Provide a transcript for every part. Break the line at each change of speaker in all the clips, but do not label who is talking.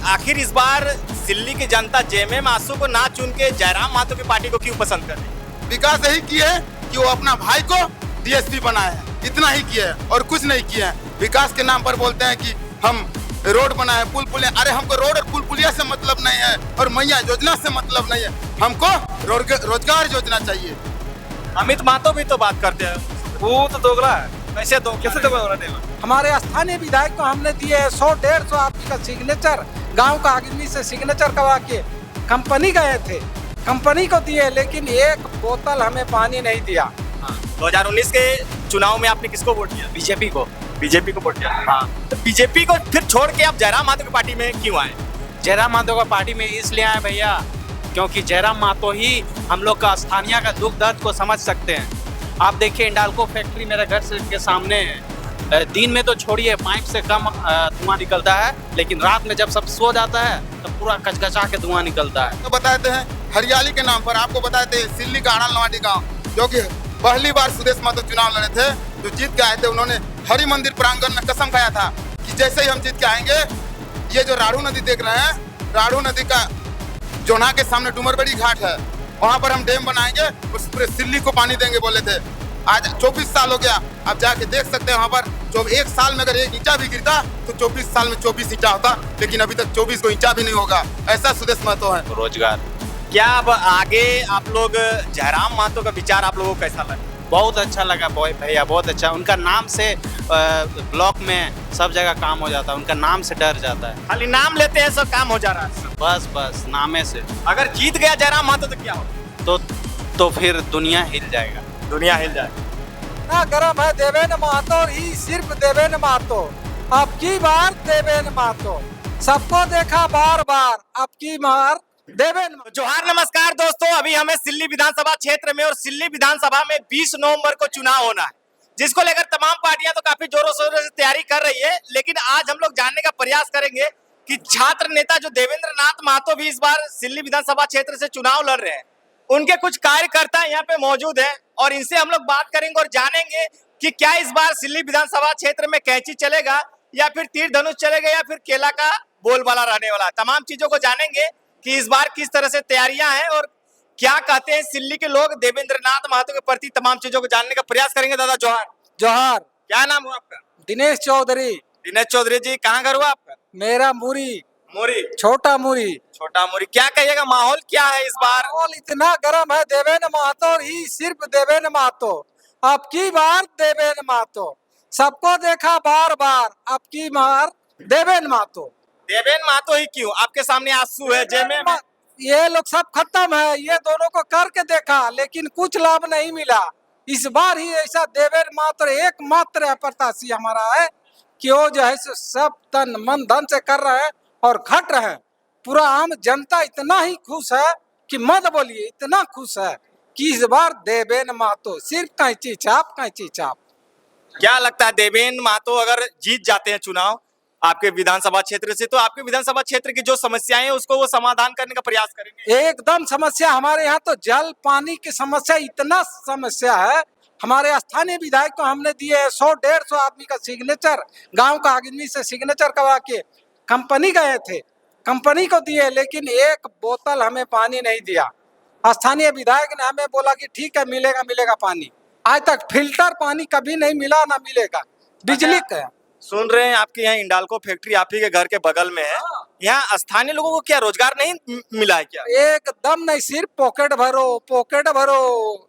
आखिर इस बार दिल्ली की जनता जेएमएम मासू को ना चुन के जयराम महतो की पार्टी को क्यों पसंद कर रही है?
विकास यही किए है कि वो अपना भाई को डीएसपी बनाए हैं, इतना ही किए है और कुछ नहीं किए हैं। विकास के नाम पर बोलते हैं कि हम रोड बनाए, पुल पुलिया। अरे हमको रोड और पुल पुलिया से मतलब नहीं है और मैया योजना से मतलब नहीं है, हमको रोजगार योजना चाहिए।
अमित महतो भी तो बात करते हैं,
वो तो दोगला है।
कैसे दो
कैसे दोगला है?
हमारे स्थानीय विधायक को हमने दिए 100-150 आदमी का सिग्नेचर, गांव का आदमी से सिग्नेचर करवा के कंपनी गए थे, कंपनी को दिए, लेकिन एक बोतल हमें पानी नहीं दिया।
2019 के चुनाव में आपने किसको वोट दिया?
बीजेपी को
वोट दिया। हाँ, तो बीजेपी को फिर छोड़ के आप जयराम महतो की पार्टी में क्यों आए?
जयराम महतो का पार्टी में इसलिए आए भैया, क्योंकि जयराम महतो ही हम लोग का स्थानीय का दुख दर्द को समझ सकते हैं। आप देखिए इंडाल्को फैक्ट्री मेरे घर से के सामने है। दिन में तो छोड़िए, पाइप से कम धुआं निकलता है, लेकिन रात में जब सब सो जाता है तो पूरा कचकचा के धुआं निकलता है।
तो बताते हैं हरियाली के नाम पर, आपको बताते हैं सिल्ली का आड़लवाड़ी गाँव, जो कि पहली बार सुदेश महतो चुनाव लड़े थे, जो जीत के आए थे, उन्होंने हरि मंदिर प्रांगण में कसम खाया था कि जैसे ही हम जीत के आएंगे, ये जो राढ़ू नदी देख रहे हैं, राढ़ू नदी का जोना के सामने डुमरबड़ी घाट है, वहाँ पर हम डैम बनाएंगे, उस पूरे सिल्ली को पानी देंगे बोले थे। आज 24 साल हो गया, आप जाके देख सकते हैं वहाँ पर, जो एक साल में अगर एक ईंटा भी गिरता तो 24 साल में 24 ईंटा होता, लेकिन अभी तक 24 को ईंटा भी नहीं होगा। ऐसा सुदेश महतो है।
रोजगार
क्या अब आगे आप लोग जयराम महतो का विचार आप लोगों को कैसा लगा?
बहुत अच्छा लगा भैया, बहुत अच्छा। उनका नाम से ब्लॉक में सब जगह काम हो जाता है, उनका नाम से डर जाता है।
खाली नाम लेते हैं सब काम हो जा रहा है।
बस नामे से।
अगर जीत गया जयराम महतो तो क्या होगा?
तो फिर दुनिया हिल जाएगा।
दुनिया हिल जाएगी।
ना गरम है देवेंद्र महतो ही, सिर्फ देवेंद्र महतो, अब की बार देवेंद्र महतो, सबको देखा बार बार, अब की बार देवेंद्र महतो।
जोहार नमस्कार दोस्तों, अभी हमें सिल्ली विधानसभा क्षेत्र में और सिल्ली विधानसभा में 20 नवंबर को चुनाव होना है, जिसको लेकर तमाम पार्टियां तो काफी जोरों शोरों से तैयारी कर रही है। लेकिन आज हम लोग जानने का प्रयास करेंगे कि छात्र नेता जो देवेंद्र नाथ महतो भी इस बार सिल्ली विधानसभा क्षेत्र से चुनाव लड़ रहे हैं, उनके कुछ कार्यकर्ता यहाँ पे मौजूद हैं और इनसे हम लोग बात करेंगे और जानेंगे कि क्या इस बार सिल्ली विधानसभा क्षेत्र में कैंची चलेगा या फिर तीर धनुष चलेगा या फिर केला का बोलबाला रहने वाला। तमाम चीजों को जानेंगे कि इस बार किस तरह से तैयारियां हैं और क्या कहते हैं सिल्ली के लोग देवेंद्र नाथ महतो के प्रति। तमाम चीजों को जानने का प्रयास करेंगे। दादा जोहार।
जोहार।
क्या नाम हुआ आपका?
दिनेश चौधरी।
दिनेश चौधरी जी, कहाँ घर हुआ आपका?
मेरा मुरी,
मोरी,
छोटा मुरी।
छोटा मोरी। क्या कहिएगा, माहौल क्या है इस बार?
माहौल इतना गर्म है, देवेंद्र महतो ही, सिर्फ देवेंद्र महतो, अब की बार देवेंद्र महतो, सबको देखा बार बार, अब की बार देवेंद्र महतो।
देवेंद्र महतो ही क्यों? आपके सामने आंसू है जेएमएम,
ये लोग सब खत्म है, ये दोनों को करके देखा लेकिन कुछ लाभ नहीं मिला। इस बार ही ऐसा देवेंद्र महतो एकमात्र प्रत्याशी हमारा है कि वो जो है सब तन मन धन से कर रहे हैं और खट रहे हैं। पूरा आम जनता इतना ही खुश है कि मत बोलिए, इतना खुश है कि इस बार देवेंद्र महतो, सिर्फ कैंची छाप, कैंची छाप।
क्या लगता है देवेंद्र महतो अगर जीत जाते हैं चुनाव आपके विधानसभा क्षेत्र से, तो आपके विधानसभा क्षेत्र की जो समस्याएं हैं उसको वो समाधान करने का प्रयास करेंगे?
एकदम समस्या हमारे यहाँ तो जल पानी की समस्या, इतना समस्या है। हमारे स्थानीय विधायक को हमने दिए 100-150 आदमी का सिग्नेचर, गांव का आदमी से सिग्नेचर करवा के कंपनी गए थे, कंपनी को दिए, लेकिन एक बोतल हमें पानी नहीं दिया। स्थानीय विधायक ने हमें बोला कि ठीक है, मिलेगा पानी। आज तक फिल्टर पानी कभी नहीं मिला, ना मिलेगा। बिजली का
सुन रहे हैं आपके यहाँ इंडाल्को फैक्ट्री आप ही के घर के बगल में है, यहाँ स्थानीय लोगों को क्या रोजगार नहीं मिला है क्या?
एकदम नहीं, सिर्फ पॉकेट भरो।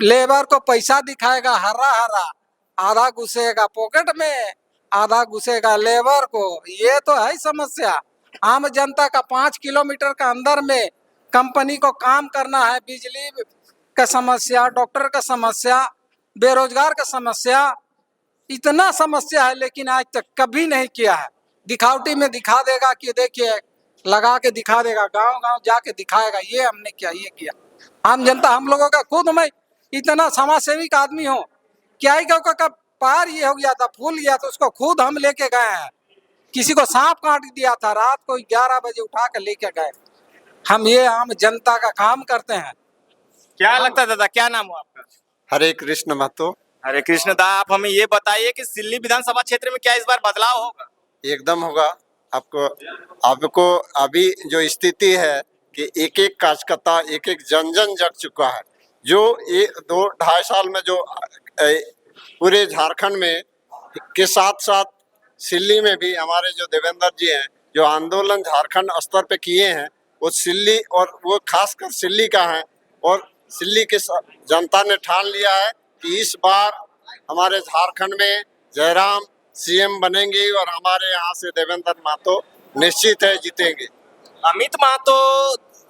लेबर को पैसा दिखाएगा हरा, आधा घुसेगा पॉकेट में, आधा घुसेगा लेबर को। ये तो है समस्या। आम जनता का 5 किलोमीटर का अंदर में कंपनी को काम करना है। बिजली का समस्या, डॉक्टर का समस्या, बेरोजगार का समस्या, इतना समस्या है, लेकिन आज तक कभी नहीं किया है। दिखावटी में दिखा देगा कि देखिए, लगा के दिखा देगा, गांव जाके दिखाएगा ये हमने किया, ये किया। आम जनता, हम लोगों का खुद, मैं इतना समाज सेवी का आदमी हूँ, क्या ही का पैर ये हो गया था, फूल गया तो उसको खुद हम लेके गए हैं। किसी को सांप काट दिया था, रात को 11 बजे उठा के लेके गए। हम ये आम जनता का काम करते हैं।
क्या लगता है दादा, क्या नाम हुआ आपका?
हरे कृष्ण महतो।
हरे कृष्ण दा, आप हमें ये बताइए कि सिल्ली विधानसभा क्षेत्र में क्या इस बार बदलाव होगा?
एकदम होगा।
आपको आपको अभी जो स्थिति है कि एक एक कार्यकर्ता एक एक जन जन जग चुका है। जो ये 2-2.5 साल में जो पूरे झारखंड में के साथ साथ सिल्ली में भी हमारे जो देवेंद्र जी हैं जो आंदोलन झारखंड स्तर पे किए हैं, वो सिल्ली और वो खासकर सिल्ली का है। और सिल्ली के जनता ने ठान लिया है कि इस बार हमारे झारखंड में जयराम सीएम बनेंगे और हमारे यहाँ से देवेंद्र महतो निश्चित है जीतेंगे।
अमित महतो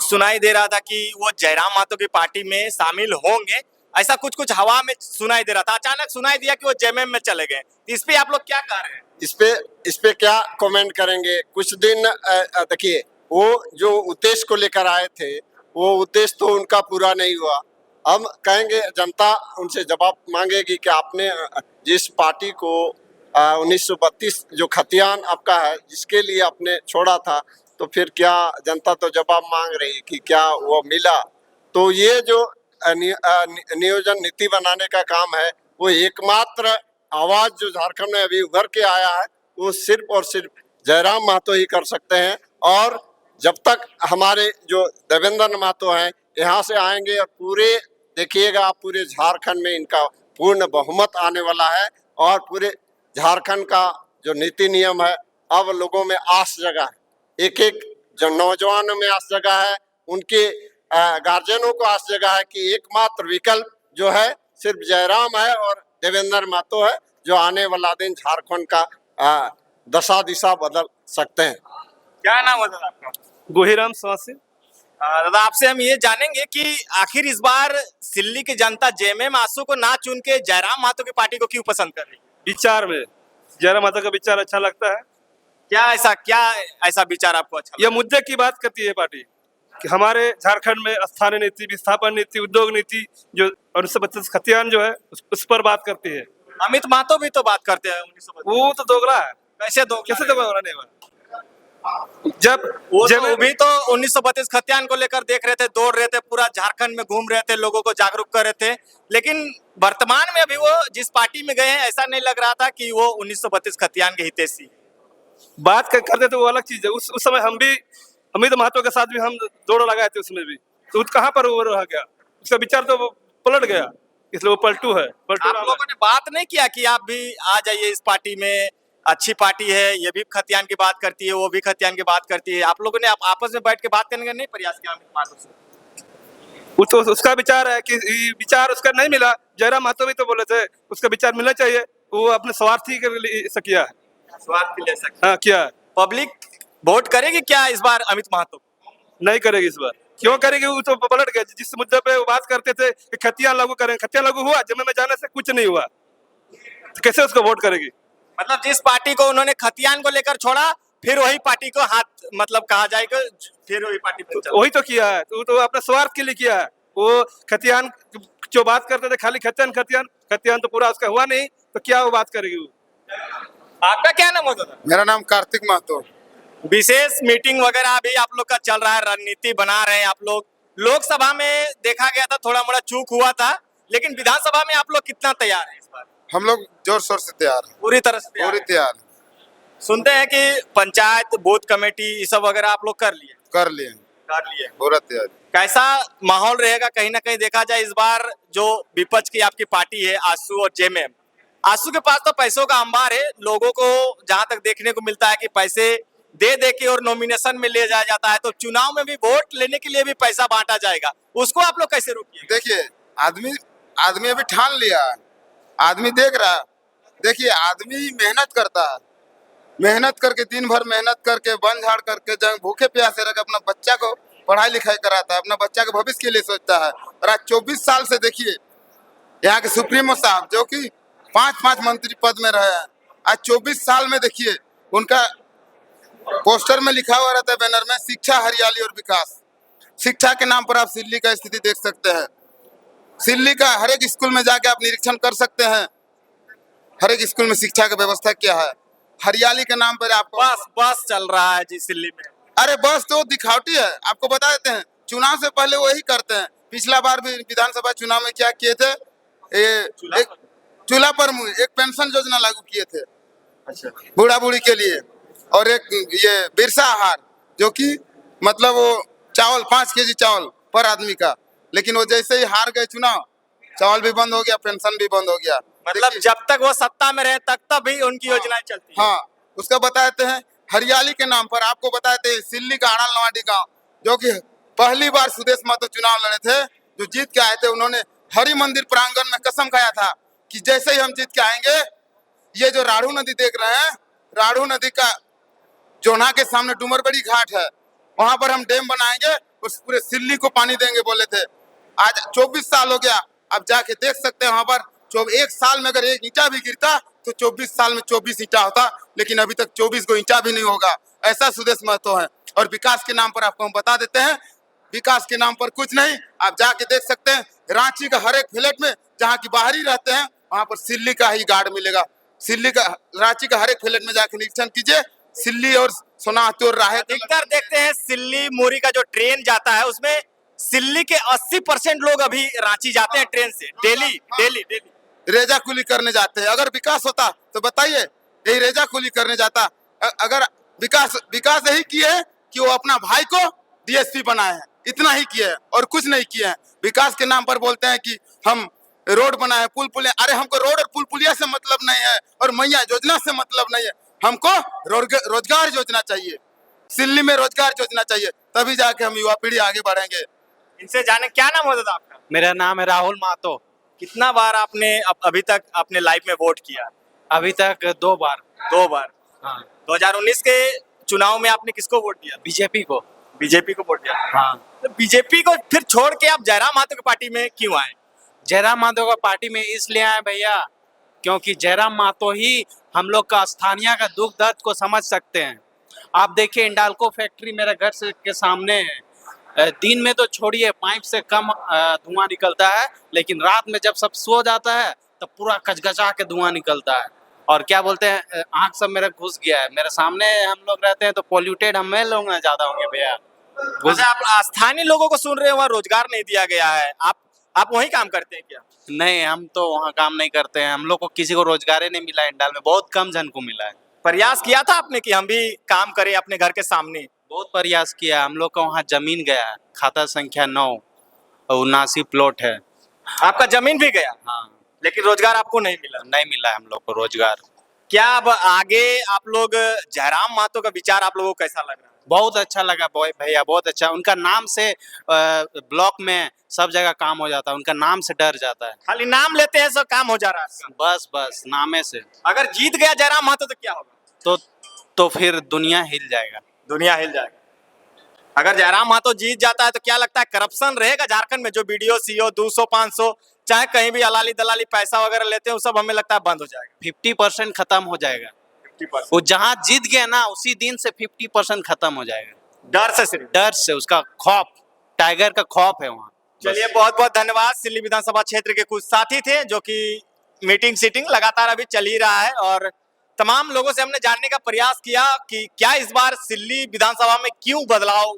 सुनाई दे रहा था कि वो जयराम महतो की पार्टी में शामिल होंगे, ऐसा कुछ कुछ हवा में सुनाई दे रहा था। अचानक सुनाई दिया कि वो जेएमएम में चले गए। इस पे आप लोग क्या कह रहे हैं?
इस पे क्या कमेंट करेंगे। कुछ दिन देखिए, वो जो उद्देश्य को लेकर आए थे वो उद्देश्य तो उनका पूरा नहीं हुआ। हम कहेंगे, जनता उनसे जवाब मांगेगी कि आपने जिस पार्टी को 1932 जो खतियान आपका है जिसके लिए आपने छोड़ा था, तो फिर क्या जनता तो जवाब मांग रही है कि क्या वो मिला। तो ये जो नियोजन नीति बनाने का काम है, वो एकमात्र आवाज जो झारखंड में अभी उभर के आया है वो सिर्फ और सिर्फ जयराम महतो ही कर सकते हैं। और जब तक हमारे जो देवेंद्र महतो हैं यहाँ से आएंगे और पूरे देखिएगा आप, पूरे झारखंड में इनका पूर्ण बहुमत आने वाला है। और पूरे झारखंड का जो नीति नियम है, अब लोगों में आस जगा है। एक एक जो नौजवानों में आस जगा है, उनके गार्जियनों को आस जगा है कि एकमात्र विकल्प जो है सिर्फ जयराम है और देवेंद्र महतो है, जो आने वाला दिन झारखंड का दशा दिशा बदल सकते हैं।
क्या नाम है आपका?
गोहिराम स्वासी।
दादा, आपसे हम ये जानेंगे कि आखिर इस बार सिल्ली की जनता जेएमएम आसू को ना चुन के जयराम महतो की पार्टी को क्यों पसंद कर रही है?
विचार में जयराम महतो का विचार अच्छा लगता है।
क्या ऐसा विचार आपको अच्छा
यह मुद्दे की बात करती है पार्टी कि हमारे झारखंड में स्थानीय नीति, विस्थापन नीति, उद्योग नीति जो 1932 खतियान जो है उस पर बात करती है।
अमित महतो भी तो बात करते हैं 1932।
वो तो दोगला है।
कैसे
दोगला नहीं हुआ? जब
वो भी तो 1932 खतियान को लेकर देख रहे थे, दौड़ रहे थे, पूरा झारखंड में घूम रहे थे, लोगों को जागरूक कर रहे थे। लेकिन वर्तमान में अभी वो जिस पार्टी में गए हैं, ऐसा नहीं लग रहा था कि वो 1932 खतियान के हितैषी
बात करते थे, वो अलग चीज है। उस समय हम भी अमित महतो के साथ भी हम दौड़ लगाए थे उसमें भी, तो कहाँ पर वो रह गया, उसका विचार तो पलट गया, इसलिए वो पलटू है।
आप लोगों ने बात नहीं किया कि आप भी आ जाइए इस पार्टी में, अच्छी पार्टी है, ये भी खतियान की बात करती है, वो भी खतियान की बात करती है। आप लोगों ने आपस में बैठ के बात करने का नहीं प्रयास किया अमित महतो से?
वो तो उसका विचार है कि विचार उसका नहीं मिला। जयराम महतो भी तो बोले थे उसका विचार मिलना चाहिए, वो अपने स्वार्थी के लिए ऐसा किया है।
स्वार्थ के लिए
हाँ, किया है।
पब्लिक वोट करेगी क्या इस बार अमित महतो?
नहीं करेगी इस बार। क्यों करेगी? वो तो पलट गया। जिस मुद्दे पे वो बात करते थे कि खतियान लागू करें, खतियान लागू हुआ, जब में जाने से कुछ नहीं हुआ, तो कैसे उसको वोट करेगी?
मतलब जिस पार्टी को उन्होंने खतियान को लेकर छोड़ा, फिर वही पार्टी को हाथ मतलब कहा जाएगा, फिर वही पार्टी पे चला।
वही तो किया है, तो अपने स्वार्थ के लिए किया है। वो खतियान जो बात करते थे, खाली खतियान तो पूरा उसका हुआ नहीं, तो क्या वो बात करेगी? वो
आपका क्या नाम होता था?
मेरा नाम कार्तिक महतो।
विशेष मीटिंग वगैरह अभी आप लोग का चल रहा है, रणनीति बना रहे हैं आप लोग। लोकसभा में देखा गया था थोड़ा मोड़ा चूक हुआ था, लेकिन विधानसभा में आप लोग कितना तैयार है इस बार?
हम लोग जोर शोर से तैयार हैं,
पूरी तरह से
पूरी तैयार।
सुनते हैं कि पंचायत बूथ कमेटी ये सब वगैरह आप लोग कर लिए?
कर लिए पूरा तैयार।
कैसा माहौल रहेगा? कहीं ना कहीं देखा जाए इस बार जो विपक्ष की आपकी पार्टी है आसू और जेएमएम, आसू के पास तो पैसों का अंबार है, लोगों को जहां तक देखने को मिलता है कि पैसे दे दे के और नॉमिनेशन में ले जाया जाता है, तो चुनाव में भी वोट लेने के लिए भी पैसा बांटा जाएगा, उसको आप लोग कैसे रोकिए?
देखिए, आदमी अभी ठान लिया है, आदमी देख रहा है। देखिए, आदमी मेहनत करता है, मेहनत करके दिन भर मेहनत करके बन झाड़ करके जब भूखे प्यासे रह के अपना बच्चा को पढ़ाई लिखाई कराता है, अपना बच्चा के भविष्य के लिए सोचता है। और आज 24 साल से देखिए यहाँ के सुप्रीमो साहब जो कि 5 मंत्री पद में रहे हैं, आज 24 साल में देखिए उनका पोस्टर में लिखा हुआ रहता है, बैनर में, शिक्षा, हरियाली और विकास। शिक्षा के नाम पर आप सिल्ली का स्थिति देख सकते हैं। सिल्ली का हर एक स्कूल में जाके आप निरीक्षण कर सकते हैं, हर एक स्कूल में शिक्षा की व्यवस्था क्या है। हरियाली के नाम पर आपको
बस चल रहा है जी सिल्ली में।
अरे बस तो दिखावटी है, आपको बता देते हैं, चुनाव से पहले वही करते हैं। पिछला बार भी विधानसभा चुनाव में क्या किए थे, चूल्हा पर एक पेंशन योजना लागू किए थे, अच्छा, बूढ़ा बूढ़ी के लिए। और एक ये बिरसा आहार, जो कि मतलब वो चावल 5 केजी चावल पर आदमी का, लेकिन वो जैसे ही हार गए चुनाव, चावल भी बंद हो गया, पेंशन भी बंद हो गया।
मतलब जब तक वो सत्ता में रहे तब भी उनकी योजनाएं चलती है।
हाँ, उसका बताते हैं हरियाली के नाम पर। आपको बताते हैं सिल्ली का आड़ल नवाडी गांव, जो कि पहली बार सुदेश महतो चुनाव लड़े थे, जो जीत के आए थे, उन्होंने हरि मंदिर प्रांगण में कसम खाया था कि जैसे ही हम जीत के आएंगे, ये जो राढ़ू नदी देख रहे हैं, राढ़ू नदी का जोना के सामने डुमरबड़ी घाट है, वहां पर हम डैम बनाएंगे, उस पूरे सिल्ली को पानी देंगे बोले थे। आज 24 साल हो गया, अब जाके देख सकते हैं वहां पर। एक साल में अगर एक ईंटा भी गिरता तो 24 साल में 24 ईंटा होता, लेकिन अभी तक 24 को ईंटा भी नहीं होगा। ऐसा सुदेश महतो है। और विकास के नाम पर आपको हम बता देते हैं, विकास के नाम पर कुछ नहीं। आप जाके देख सकते हैं रांची का हर एक फ्लैट में जहाँ की बाहरी रहते हैं, वहां पर सिल्ली का ही गार्ड मिलेगा। सिल्ली का, रांची का हर एक फ्लैट में जाके निरीक्षण कीजिए, सिल्ली और सोनाहती और राहे।
अधिकतर देखते हैं सिल्ली मोरी का जो ट्रेन जाता है, उसमें सिल्ली के 80% लोग अभी रांची जाते हैं ट्रेन से, डेली डेली डेली
रेजा कुली करने जाते हैं। अगर विकास होता तो बताइए, यही रेजा कुली करने जाता। अगर विकास यही किए है कि वो अपना भाई को डीएसपी बनाए हैं, इतना ही किए हैं और कुछ नहीं किए हैं। विकास के नाम पर बोलते हैं कि हम रोड बनाए, पुल पुलिया। अरे हमको रोड और पुल पुलिया से मतलब नहीं है, और मैया योजना से मतलब नहीं है। हमको रोजगार योजना चाहिए, सिल्ली में रोजगार योजना चाहिए, तभी जाके हम युवा पीढ़ी आगे बढ़ेंगे।
इनसे जाने क्या नाम होता था आपका?
मेरा नाम है राहुल मातो।
कितना बार आपने अभी तक अपने लाइफ में वोट किया?
अभी तक 2 बार।
2 बार।
हाँ,
2019 के चुनाव में आपने किसको वोट दिया?
बीजेपी को।
बीजेपी को वोट दिया।
हाँ,
तो बीजेपी को फिर छोड़ के आप जयराम महतो की पार्टी में क्यों आए?
जयराम मातो का पार्टी में इसलिए आए भैया, क्योंकि जयराम मातो ही हम लोग का स्थानीय का दुख दर्द को समझ सकते हैं। आप देखिए इंडाल्को फैक्ट्री मेरे घर से के सामने है। दिन में तो छोड़िए, पाइप से कम धुआं निकलता है, लेकिन रात में जब सब सो जाता है तो पूरा कचकचा के धुआं निकलता है। और क्या बोलते हैं, आँख सब मेरा घुस गया है। मेरे सामने हम लोग रहते हैं तो पोल्यूटेड हमें लोग ना ज्यादा होंगे भैया।
वैसे आप स्थानीय लोगों को सुन रहे हैं, वहाँ रोजगार नहीं दिया गया है, आप वही काम करते हैं क्या?
नहीं, हम तो वहाँ काम नहीं करते हैं। हम लोग को किसी को रोजगार ही नहीं मिला है। इंडाल में बहुत कम जन को मिला है।
प्रयास किया था आपने कि हम भी काम करें अपने घर के सामने?
बहुत प्रयास किया। हम लोग का वहाँ जमीन गया है, खाता संख्या 9 और 79 प्लॉट है।
आपका जमीन भी गया,
हाँ,
लेकिन रोजगार आपको नहीं मिला।
नहीं मिला है हम लोग को रोजगार।
क्या अब आगे आप लोग, जयराम महतो का विचार आप लोगों को कैसा लग रहा है?
बहुत अच्छा लगा भैया, बहुत अच्छा। उनका नाम से ब्लॉक में सब जगह काम हो जाता है, उनका नाम से डर जाता है।
खाली नाम लेते हैं सब काम हो जा रहा है आपका?
बस नामे से।
अगर जीत गया जयराम महतो तो क्या होगा?
तो फिर दुनिया हिल जाएगा।
दुनिया हिल जाएगी। अगर जयराम महतो जीत जाता है तो क्या लगता है करप्शन रहेगा झारखंड में? जो बीडीओ सीओ 200-500 चाहे कहीं भी अलाली दलाली पैसा वगैरह लेते हैं, वो सब हमें लगता है बंद हो जाएगा।
50% खत्म हो जाएगा।
50%?
वो जहाँ जीत गया ना, उसी दिन से 50% खत्म हो जाएगा।
डर से, सिर्फ
डर से, उसका खौफ, टाइगर का खौफ है वहाँ।
चलिए, बहुत बहुत धन्यवाद। सिल्ली विधानसभा क्षेत्र के कुछ साथी थे जो कि मीटिंग सीटिंग लगातार अभी चल ही रहा है, और तमाम लोगों से हमने जानने का प्रयास किया कि क्या इस बार सिल्ली विधानसभा में क्यों बदलाव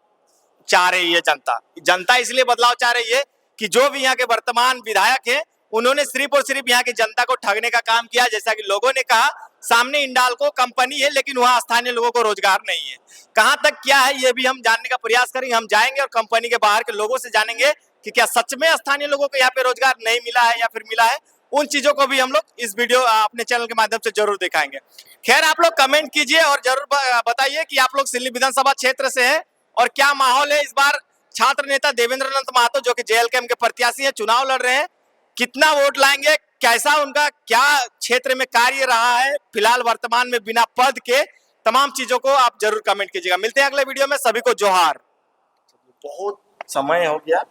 चाह रही है जनता इसलिए बदलाव चाह रही है कि जो भी यहाँ के वर्तमान विधायक हैं, उन्होंने सिर्फ और सिर्फ यहाँ की जनता को ठगने का काम किया। जैसा कि लोगों ने कहा, सामने इंडाल्को कंपनी है, लेकिन वहाँ स्थानीय लोगों को रोजगार नहीं है। कहाँ तक क्या है ये भी हम जानने का प्रयास करेंगे। हम जाएंगे और कंपनी के बाहर के लोगों से जानेंगे कि क्या सच में स्थानीय लोगों को यहाँ पे रोजगार नहीं मिला है या फिर मिला है। उन चीजों को भी हम लोग इस वीडियो अपने चैनल के माध्यम से जरूर दिखाएंगे। खैर, आप लोग कमेंट कीजिए और जरूर बताइए कि आप लोग सिल्ली विधानसभा क्षेत्र से हैं और क्या माहौल है इस बार। छात्र नेता देवेंद्रनाथ महतो जो कि जेएलकेएम के प्रत्याशी हैं, चुनाव लड़ रहे हैं, कितना वोट लाएंगे, कैसा उनका क्या क्षेत्र में कार्य रहा है फिलहाल वर्तमान में बिना पद के, तमाम चीजों को आप जरूर कमेंट कीजिएगा। मिलते हैं अगले वीडियो में। सभी को जोहार। बहुत समय हो गया।